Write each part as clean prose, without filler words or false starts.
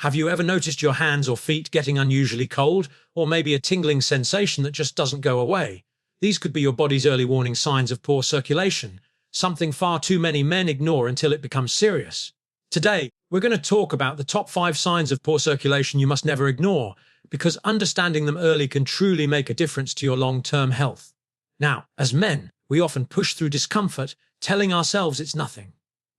Have you ever noticed your hands or feet getting unusually cold, or maybe a tingling sensation that just doesn't go away? These could be your body's early warning signs of poor circulation, something far too many men ignore until it becomes serious. Today, we're going to talk about the top 5 signs of poor circulation you must never ignore, because understanding them early can truly make a difference to your long-term health. Now, as men, we often push through discomfort, telling ourselves it's nothing.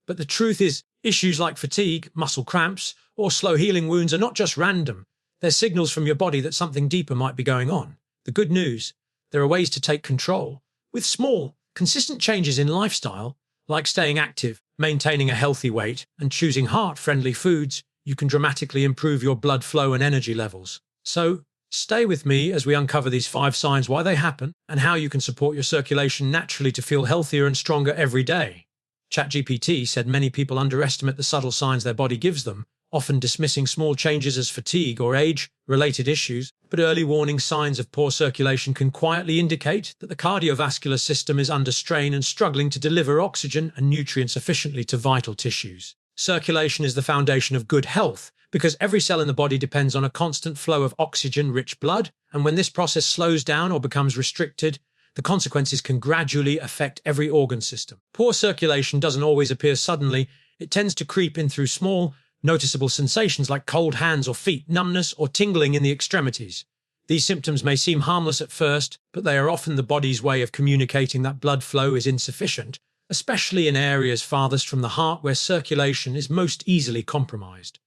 But the truth is, issues like fatigue, muscle cramps, or slow-healing wounds are not just random. They're signals from your body that something deeper might be going on. The good news, there are ways to take control. With small, consistent changes in lifestyle, like staying active, maintaining a healthy weight, and choosing heart-friendly foods, you can dramatically improve your blood flow and energy levels. So, stay with me as we uncover these 5 signs, why they happen, and how you can support your circulation naturally to feel healthier and stronger every day. ChatGPT said many people underestimate the subtle signs their body gives them, often dismissing small changes as fatigue or age-related issues, but early warning signs of poor circulation can quietly indicate that the cardiovascular system is under strain and struggling to deliver oxygen and nutrients efficiently to vital tissues. Circulation is the foundation of good health, because every cell in the body depends on a constant flow of oxygen-rich blood, and when this process slows down or becomes restricted, the consequences can gradually affect every organ system. Poor circulation doesn't always appear suddenly. It tends to creep in through small, noticeable sensations like cold hands or feet, numbness, or tingling in the extremities. These symptoms may seem harmless at first, but they are often the body's way of communicating that blood flow is insufficient, especially in areas farthest from the heart where circulation is most easily compromised.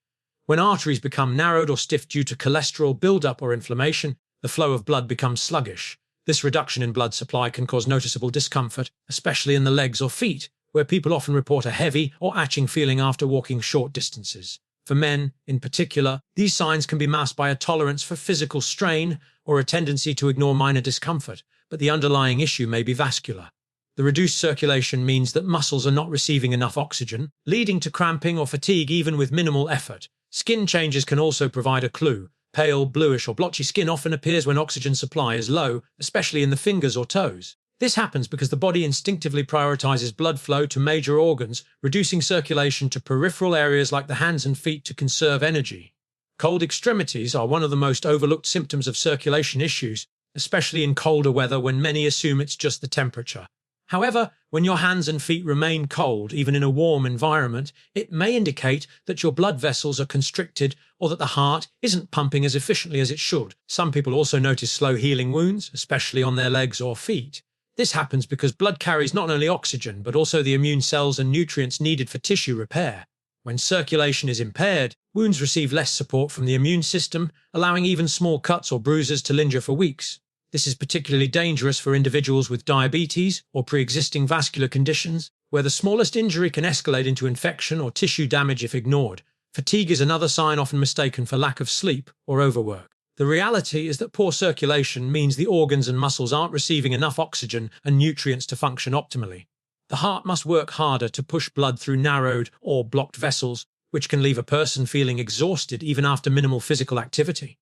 When arteries become narrowed or stiff due to cholesterol buildup or inflammation, the flow of blood becomes sluggish. This reduction in blood supply can cause noticeable discomfort, especially in the legs or feet, where people often report a heavy or itching feeling after walking short distances. For men, in particular, these signs can be masked by a tolerance for physical strain or a tendency to ignore minor discomfort, but the underlying issue may be vascular. The reduced circulation means that muscles are not receiving enough oxygen, leading to cramping or fatigue even with minimal effort. Skin changes can also provide a clue. Pale, bluish or blotchy skin often appears when oxygen supply is low, especially in the fingers or toes. This happens because the body instinctively prioritizes blood flow to major organs, reducing circulation to peripheral areas like the hands and feet to conserve energy. Cold extremities are one of the most overlooked symptoms of circulation issues, especially in colder weather when many assume it's just the temperature. However, when your hands and feet remain cold, even in a warm environment, it may indicate that your blood vessels are constricted or that the heart isn't pumping as efficiently as it should. Some people also notice slow healing wounds, especially on their legs or feet. This happens because blood carries not only oxygen, but also the immune cells and nutrients needed for tissue repair. When circulation is impaired, wounds receive less support from the immune system, allowing even small cuts or bruises to linger for weeks. This is particularly dangerous for individuals with diabetes or pre-existing vascular conditions, where the smallest injury can escalate into infection or tissue damage if ignored. Fatigue is another sign often mistaken for lack of sleep or overwork. The reality is that poor circulation means the organs and muscles aren't receiving enough oxygen and nutrients to function optimally. The heart must work harder to push blood through narrowed or blocked vessels, which can leave a person feeling exhausted even after minimal physical activity.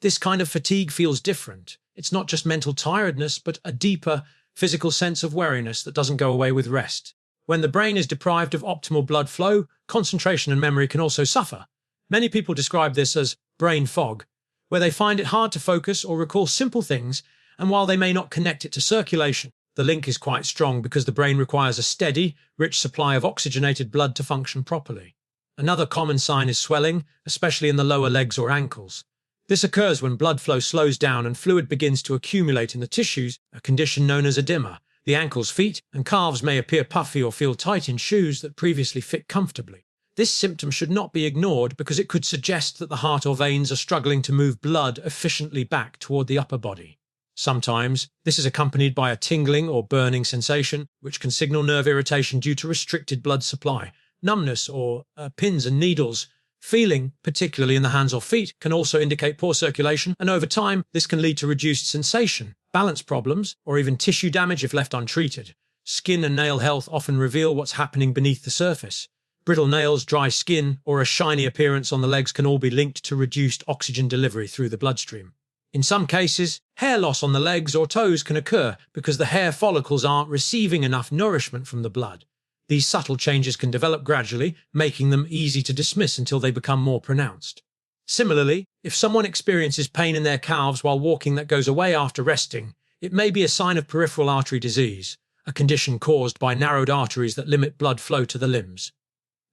This kind of fatigue feels different. It's not just mental tiredness, but a deeper, physical sense of weariness that doesn't go away with rest. When the brain is deprived of optimal blood flow, concentration and memory can also suffer. Many people describe this as brain fog, where they find it hard to focus or recall simple things, and while they may not connect it to circulation, the link is quite strong because the brain requires a steady, rich supply of oxygenated blood to function properly. Another common sign is swelling, especially in the lower legs or ankles. This occurs when blood flow slows down and fluid begins to accumulate in the tissues, a condition known as edema. The ankles, feet, and calves may appear puffy or feel tight in shoes that previously fit comfortably. This symptom should not be ignored because it could suggest that the heart or veins are struggling to move blood efficiently back toward the upper body. Sometimes, this is accompanied by a tingling or burning sensation, which can signal nerve irritation due to restricted blood supply. Numbness or pins and needles feeling, particularly in the hands or feet, can also indicate poor circulation, and over time, this can lead to reduced sensation, balance problems, or even tissue damage if left untreated. Skin and nail health often reveal what's happening beneath the surface. Brittle nails, dry skin, or a shiny appearance on the legs can all be linked to reduced oxygen delivery through the bloodstream. In some cases, hair loss on the legs or toes can occur because the hair follicles aren't receiving enough nourishment from the blood. These subtle changes can develop gradually, making them easy to dismiss until they become more pronounced. Similarly, if someone experiences pain in their calves while walking that goes away after resting, it may be a sign of peripheral artery disease, a condition caused by narrowed arteries that limit blood flow to the limbs.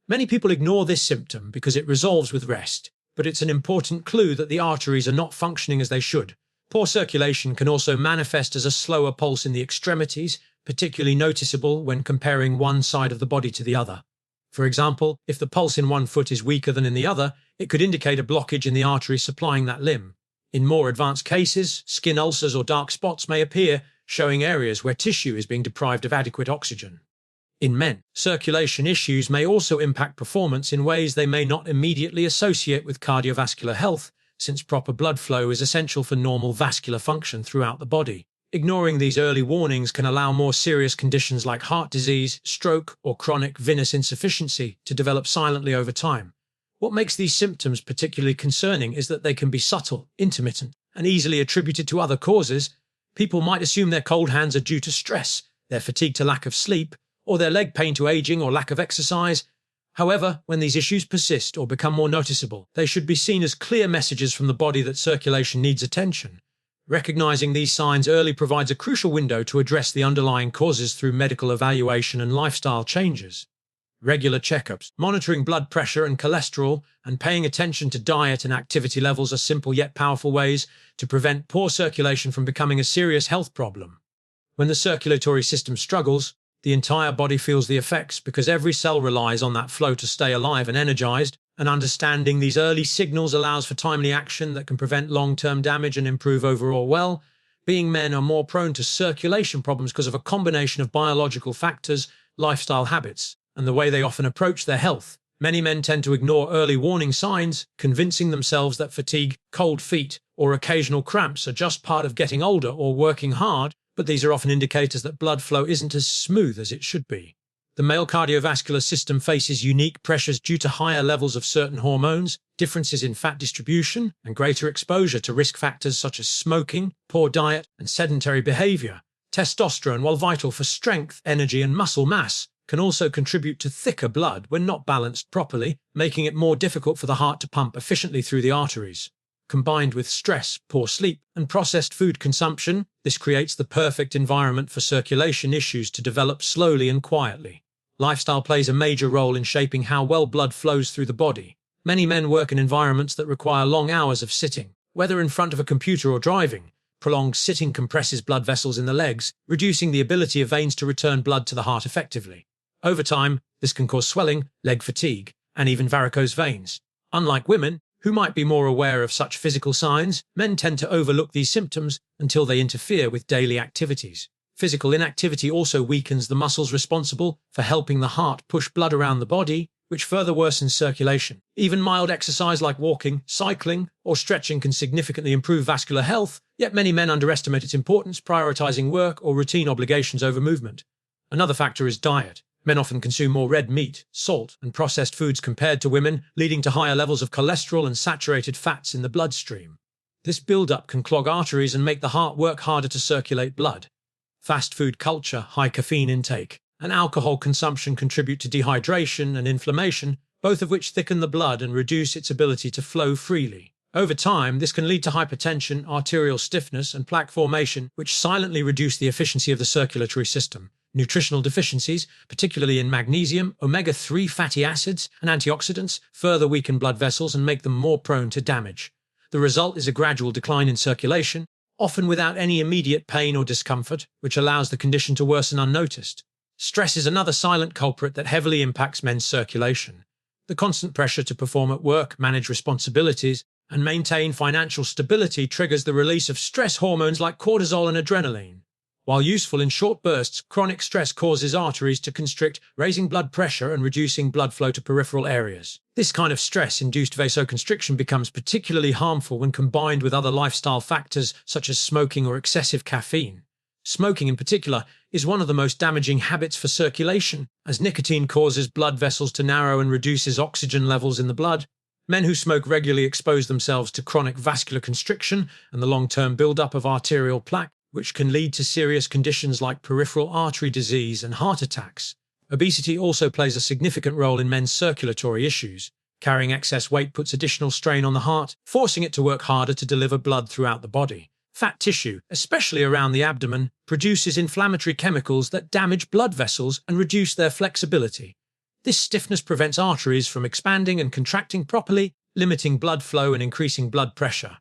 Many people ignore this symptom because it resolves with rest, but it's an important clue that the arteries are not functioning as they should. Poor circulation can also manifest as a slower pulse in the extremities, particularly noticeable when comparing one side of the body to the other. For example, if the pulse in one foot is weaker than in the other, it could indicate a blockage in the artery supplying that limb. In more advanced cases, skin ulcers or dark spots may appear, showing areas where tissue is being deprived of adequate oxygen. In men, circulation issues may also impact performance in ways they may not immediately associate with cardiovascular health, since proper blood flow is essential for normal vascular function throughout the body. Ignoring these early warnings can allow more serious conditions like heart disease, stroke, or chronic venous insufficiency to develop silently over time. What makes these symptoms particularly concerning is that they can be subtle, intermittent, and easily attributed to other causes. People might assume their cold hands are due to stress, their fatigue to lack of sleep, or their leg pain to aging or lack of exercise. However, when these issues persist or become more noticeable, they should be seen as clear messages from the body that circulation needs attention. Recognizing these signs early provides a crucial window to address the underlying causes through medical evaluation and lifestyle changes. Regular checkups, monitoring blood pressure and cholesterol, and paying attention to diet and activity levels are simple yet powerful ways to prevent poor circulation from becoming a serious health problem. When the circulatory system struggles, the entire body feels the effects because every cell relies on that flow to stay alive and energized, and understanding these early signals allows for timely action that can prevent long-term damage and improve overall well-being. Men are more prone to circulation problems because of a combination of biological factors, lifestyle habits, and the way they often approach their health. Many men tend to ignore early warning signs, convincing themselves that fatigue, cold feet, or occasional cramps are just part of getting older or working hard, but these are often indicators that blood flow isn't as smooth as it should be. The male cardiovascular system faces unique pressures due to higher levels of certain hormones, differences in fat distribution, and greater exposure to risk factors such as smoking, poor diet, and sedentary behavior. Testosterone, while vital for strength, energy, and muscle mass, can also contribute to thicker blood when not balanced properly, making it more difficult for the heart to pump efficiently through the arteries. Combined with stress, poor sleep, and processed food consumption, this creates the perfect environment for circulation issues to develop slowly and quietly. Lifestyle plays a major role in shaping how well blood flows through the body. Many men work in environments that require long hours of sitting, whether in front of a computer or driving. Prolonged sitting compresses blood vessels in the legs, reducing the ability of veins to return blood to the heart effectively. Over time, this can cause swelling, leg fatigue, and even varicose veins. Unlike women, who might be more aware of such physical signs, men tend to overlook these symptoms until they interfere with daily activities. Physical inactivity also weakens the muscles responsible for helping the heart push blood around the body, which further worsens circulation. Even mild exercise like walking, cycling, or stretching can significantly improve vascular health, yet many men underestimate its importance, prioritizing work or routine obligations over movement. Another factor is diet. Men often consume more red meat, salt, and processed foods compared to women, leading to higher levels of cholesterol and saturated fats in the bloodstream. This buildup can clog arteries and make the heart work harder to circulate blood. Fast food culture, high caffeine intake, and alcohol consumption contribute to dehydration and inflammation, both of which thicken the blood and reduce its ability to flow freely. Over time, this can lead to hypertension, arterial stiffness, and plaque formation, which silently reduce the efficiency of the circulatory system. Nutritional deficiencies, particularly in magnesium, omega-3 fatty acids, and antioxidants, further weaken blood vessels and make them more prone to damage. The result is a gradual decline in circulation, often without any immediate pain or discomfort, which allows the condition to worsen unnoticed. Stress is another silent culprit that heavily impacts men's circulation. The constant pressure to perform at work, manage responsibilities, and maintain financial stability triggers the release of stress hormones like cortisol and adrenaline. While useful in short bursts, chronic stress causes arteries to constrict, raising blood pressure and reducing blood flow to peripheral areas. This kind of stress-induced vasoconstriction becomes particularly harmful when combined with other lifestyle factors such as smoking or excessive caffeine. Smoking, in particular, is one of the most damaging habits for circulation, as nicotine causes blood vessels to narrow and reduces oxygen levels in the blood. Men who smoke regularly expose themselves to chronic vascular constriction and the long-term buildup of arterial plaque, which can lead to serious conditions like peripheral artery disease and heart attacks. Obesity also plays a significant role in men's circulatory issues. Carrying excess weight puts additional strain on the heart, forcing it to work harder to deliver blood throughout the body. Fat tissue, especially around the abdomen, produces inflammatory chemicals that damage blood vessels and reduce their flexibility. This stiffness prevents arteries from expanding and contracting properly, limiting blood flow and increasing blood pressure.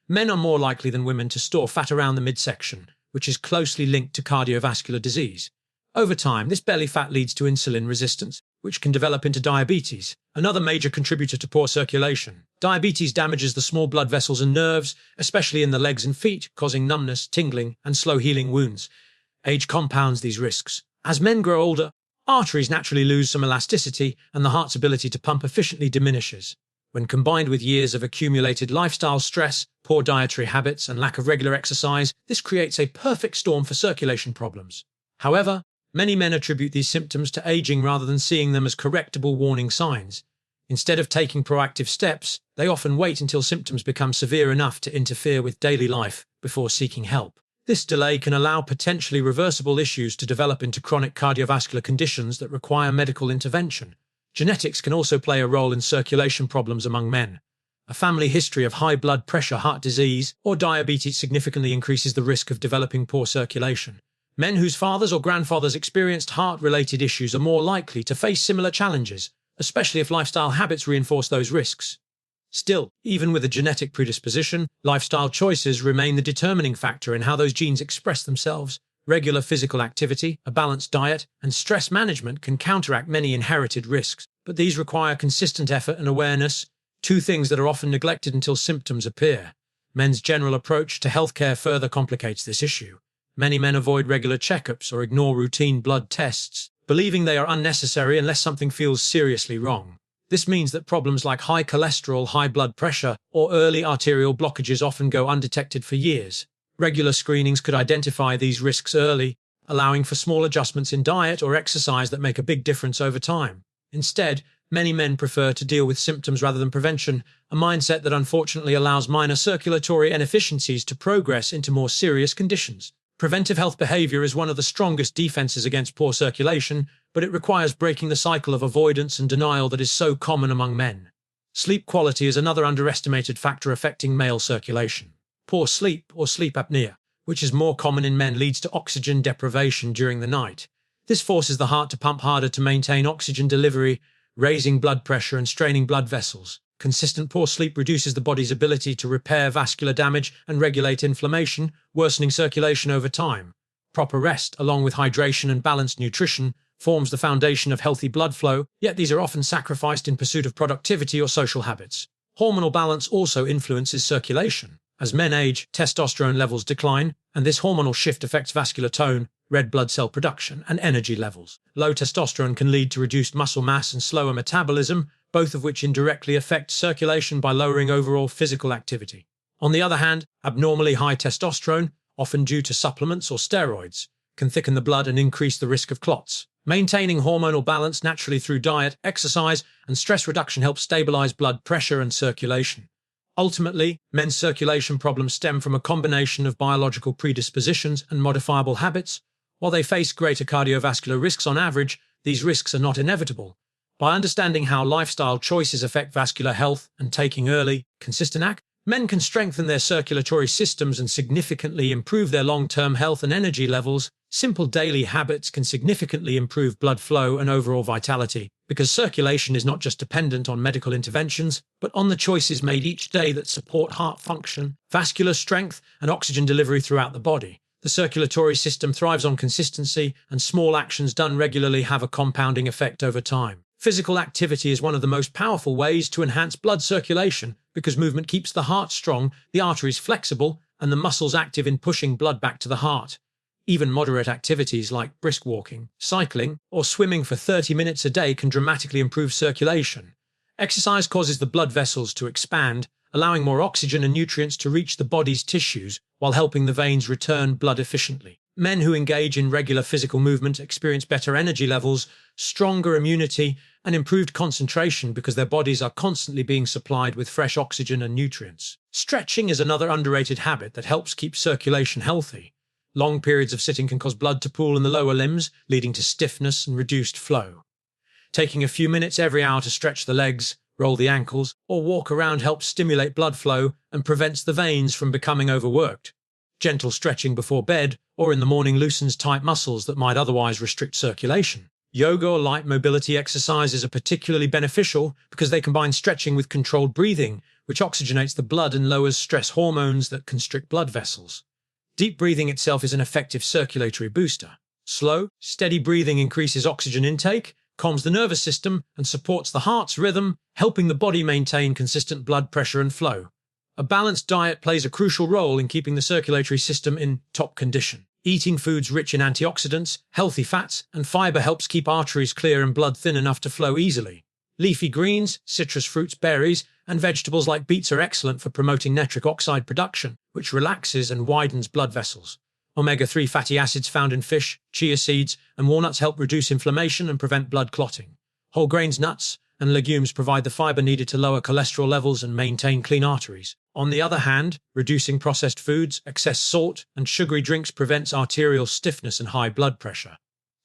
Men are more likely than women to store fat around the midsection, which is closely linked to cardiovascular disease. Over time, this belly fat leads to insulin resistance, which can develop into diabetes, another major contributor to poor circulation. Diabetes damages the small blood vessels and nerves, especially in the legs and feet, causing numbness, tingling, and slow-healing wounds. Age compounds these risks. As men grow older, arteries naturally lose some elasticity, and the heart's ability to pump efficiently diminishes. When combined with years of accumulated lifestyle stress, poor dietary habits, and lack of regular exercise, this creates a perfect storm for circulation problems. However, many men attribute these symptoms to aging rather than seeing them as correctable warning signs. Instead of taking proactive steps, they often wait until symptoms become severe enough to interfere with daily life before seeking help. This delay can allow potentially reversible issues to develop into chronic cardiovascular conditions that require medical intervention. Genetics can also play a role in circulation problems among men. A family history of high blood pressure, heart disease, or diabetes significantly increases the risk of developing poor circulation. Men whose fathers or grandfathers experienced heart-related issues are more likely to face similar challenges, especially if lifestyle habits reinforce those risks. Still, even with a genetic predisposition, lifestyle choices remain the determining factor in how those genes express themselves. Regular physical activity, a balanced diet, and stress management can counteract many inherited risks, but these require consistent effort and awareness, two things that are often neglected until symptoms appear. Men's general approach to healthcare further complicates this issue. Many men avoid regular checkups or ignore routine blood tests, believing they are unnecessary unless something feels seriously wrong. This means that problems like high cholesterol, high blood pressure, or early arterial blockages often go undetected for years. Regular screenings could identify these risks early, allowing for small adjustments in diet or exercise that make a big difference over time. Instead, many men prefer to deal with symptoms rather than prevention, a mindset that unfortunately allows minor circulatory inefficiencies to progress into more serious conditions. Preventive health behavior is one of the strongest defenses against poor circulation, but it requires breaking the cycle of avoidance and denial that is so common among men. Sleep quality is another underestimated factor affecting male circulation. Poor sleep, or sleep apnea, which is more common in men, leads to oxygen deprivation during the night. This forces the heart to pump harder to maintain oxygen delivery, raising blood pressure and straining blood vessels. Consistent poor sleep reduces the body's ability to repair vascular damage and regulate inflammation, worsening circulation over time. Proper rest, along with hydration and balanced nutrition, forms the foundation of healthy blood flow, yet these are often sacrificed in pursuit of productivity or social habits. Hormonal balance also influences circulation. As men age, testosterone levels decline, and this hormonal shift affects vascular tone, red blood cell production, and energy levels. Low testosterone can lead to reduced muscle mass and slower metabolism, both of which indirectly affect circulation by lowering overall physical activity. On the other hand, abnormally high testosterone, often due to supplements or steroids, can thicken the blood and increase the risk of clots. Maintaining hormonal balance naturally through diet, exercise, and stress reduction helps stabilize blood pressure and circulation. Ultimately, men's circulation problems stem from a combination of biological predispositions and modifiable habits. While they face greater cardiovascular risks on average, these risks are not inevitable. By understanding how lifestyle choices affect vascular health and taking early, consistent action, men can strengthen their circulatory systems and significantly improve their long-term health and energy levels. Simple daily habits can significantly improve blood flow and overall vitality, because circulation is not just dependent on medical interventions, but on the choices made each day that support heart function, vascular strength, and oxygen delivery throughout the body. The circulatory system thrives on consistency, and small actions done regularly have a compounding effect over time. Physical activity is one of the most powerful ways to enhance blood circulation because movement keeps the heart strong, the arteries flexible, and the muscles active in pushing blood back to the heart. Even moderate activities like brisk walking, cycling, or swimming for 30 minutes a day can dramatically improve circulation. Exercise causes the blood vessels to expand, allowing more oxygen and nutrients to reach the body's tissues while helping the veins return blood efficiently. Men who engage in regular physical movement experience better energy levels, stronger immunity, and improved concentration because their bodies are constantly being supplied with fresh oxygen and nutrients. Stretching is another underrated habit that helps keep circulation healthy. Long periods of sitting can cause blood to pool in the lower limbs, leading to stiffness and reduced flow. Taking a few minutes every hour to stretch the legs, roll the ankles, or walk around helps stimulate blood flow and prevents the veins from becoming overworked. Gentle stretching before bed or in the morning loosens tight muscles that might otherwise restrict circulation. Yoga or light mobility exercises are particularly beneficial because they combine stretching with controlled breathing, which oxygenates the blood and lowers stress hormones that constrict blood vessels. Deep breathing itself is an effective circulatory booster. Slow, steady breathing increases oxygen intake, calms the nervous system, and supports the heart's rhythm, helping the body maintain consistent blood pressure and flow. A balanced diet plays a crucial role in keeping the circulatory system in top condition. Eating foods rich in antioxidants, healthy fats, and fiber helps keep arteries clear and blood thin enough to flow easily. Leafy greens, citrus fruits, berries, and vegetables like beets are excellent for promoting nitric oxide production, which relaxes and widens blood vessels. Omega-3 fatty acids found in fish, chia seeds, and walnuts help reduce inflammation and prevent blood clotting. Whole grains, nuts, and legumes provide the fiber needed to lower cholesterol levels and maintain clean arteries. On the other hand, reducing processed foods, excess salt, and sugary drinks prevents arterial stiffness and high blood pressure.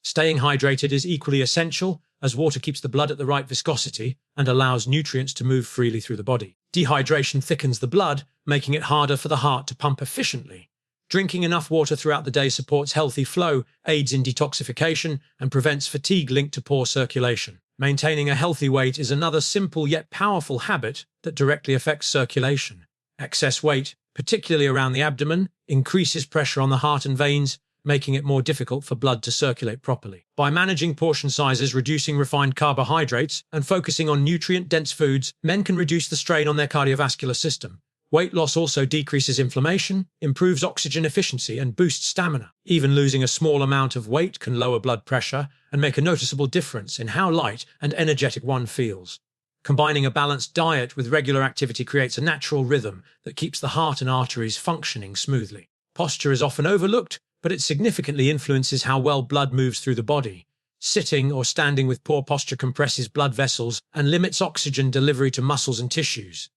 Staying hydrated is equally essential, as water keeps the blood at the right viscosity and allows nutrients to move freely through the body. Dehydration thickens the blood, making it harder for the heart to pump efficiently. Drinking enough water throughout the day supports healthy flow, aids in detoxification, and prevents fatigue linked to poor circulation. Maintaining a healthy weight is another simple yet powerful habit that directly affects circulation. Excess weight, particularly around the abdomen, increases pressure on the heart and veins, making it more difficult for blood to circulate properly. By managing portion sizes, reducing refined carbohydrates, and focusing on nutrient-dense foods, men can reduce the strain on their cardiovascular system. Weight loss also decreases inflammation, improves oxygen efficiency, and boosts stamina. Even losing a small amount of weight can lower blood pressure and make a noticeable difference in how light and energetic one feels. Combining a balanced diet with regular activity creates a natural rhythm that keeps the heart and arteries functioning smoothly. Posture is often overlooked, but it significantly influences how well blood moves through the body. Sitting or standing with poor posture compresses blood vessels and limits oxygen delivery to muscles and tissues.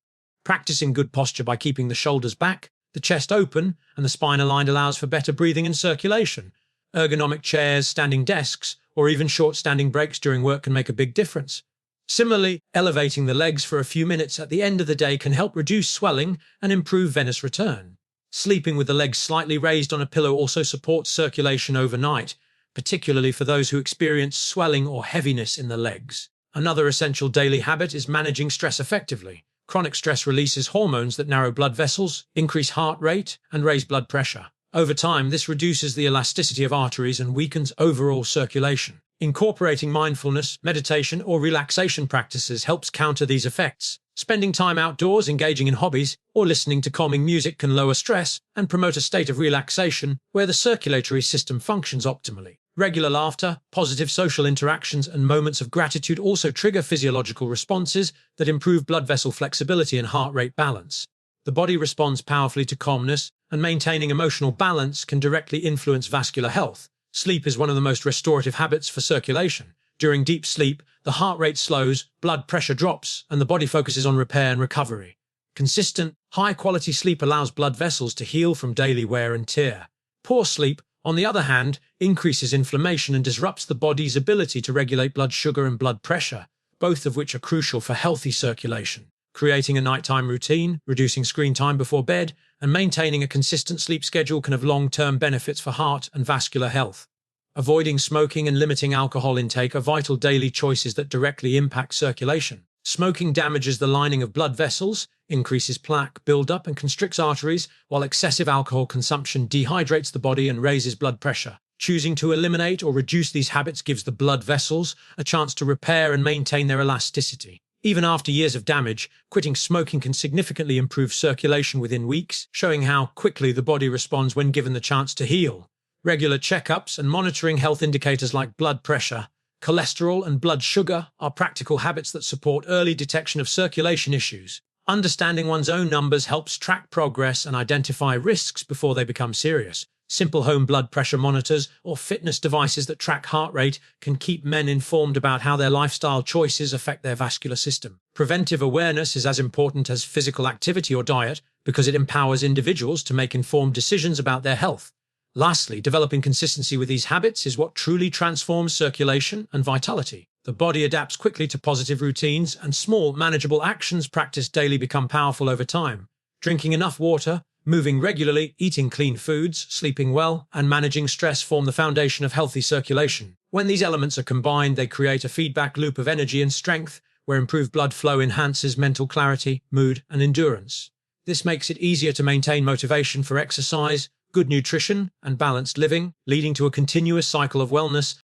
Practicing good posture by keeping the shoulders back, the chest open, and the spine aligned allows for better breathing and circulation. Ergonomic chairs, standing desks, or even short standing breaks during work can make a big difference. Similarly, elevating the legs for a few minutes at the end of the day can help reduce swelling and improve venous return. Sleeping with the legs slightly raised on a pillow also supports circulation overnight, particularly for those who experience swelling or heaviness in the legs. Another essential daily habit is managing stress effectively. Chronic stress releases hormones that narrow blood vessels, increase heart rate, and raise blood pressure. Over time, this reduces the elasticity of arteries and weakens overall circulation. Incorporating mindfulness, meditation, or relaxation practices helps counter these effects. Spending time outdoors, engaging in hobbies, or listening to calming music can lower stress and promote a state of relaxation where the circulatory system functions optimally. Regular laughter, positive social interactions, and moments of gratitude also trigger physiological responses that improve blood vessel flexibility and heart rate balance. The body responds powerfully to calmness, and maintaining emotional balance can directly influence vascular health. Sleep is one of the most restorative habits for circulation. During deep sleep, the heart rate slows, blood pressure drops, and the body focuses on repair and recovery. Consistent, high-quality sleep allows blood vessels to heal from daily wear and tear. Poor sleep, on the other hand, increases inflammation and disrupts the body's ability to regulate blood sugar and blood pressure, both of which are crucial for healthy circulation. Creating a nighttime routine, reducing screen time before bed, and maintaining a consistent sleep schedule can have long-term benefits for heart and vascular health. Avoiding smoking and limiting alcohol intake are vital daily choices that directly impact circulation. Smoking damages the lining of blood vessels, increases plaque buildup, and constricts arteries, while excessive alcohol consumption dehydrates the body and raises blood pressure. Choosing to eliminate or reduce these habits gives the blood vessels a chance to repair and maintain their elasticity. Even after years of damage, quitting smoking can significantly improve circulation within weeks, showing how quickly the body responds when given the chance to heal. Regular checkups and monitoring health indicators like blood pressure, cholesterol, and blood sugar are practical habits that support early detection of circulation issues. Understanding one's own numbers helps track progress and identify risks before they become serious. Simple home blood pressure monitors or fitness devices that track heart rate can keep men informed about how their lifestyle choices affect their vascular system. Preventive awareness is as important as physical activity or diet because it empowers individuals to make informed decisions about their health. Lastly, developing consistency with these habits is what truly transforms circulation and vitality. The body adapts quickly to positive routines, and small, manageable actions practiced daily become powerful over time. Drinking enough water, moving regularly, eating clean foods, sleeping well, and managing stress form the foundation of healthy circulation. When these elements are combined, they create a feedback loop of energy and strength, where improved blood flow enhances mental clarity, mood, and endurance. This makes it easier to maintain motivation for exercise, good nutrition, and balanced living, leading to a continuous cycle of wellness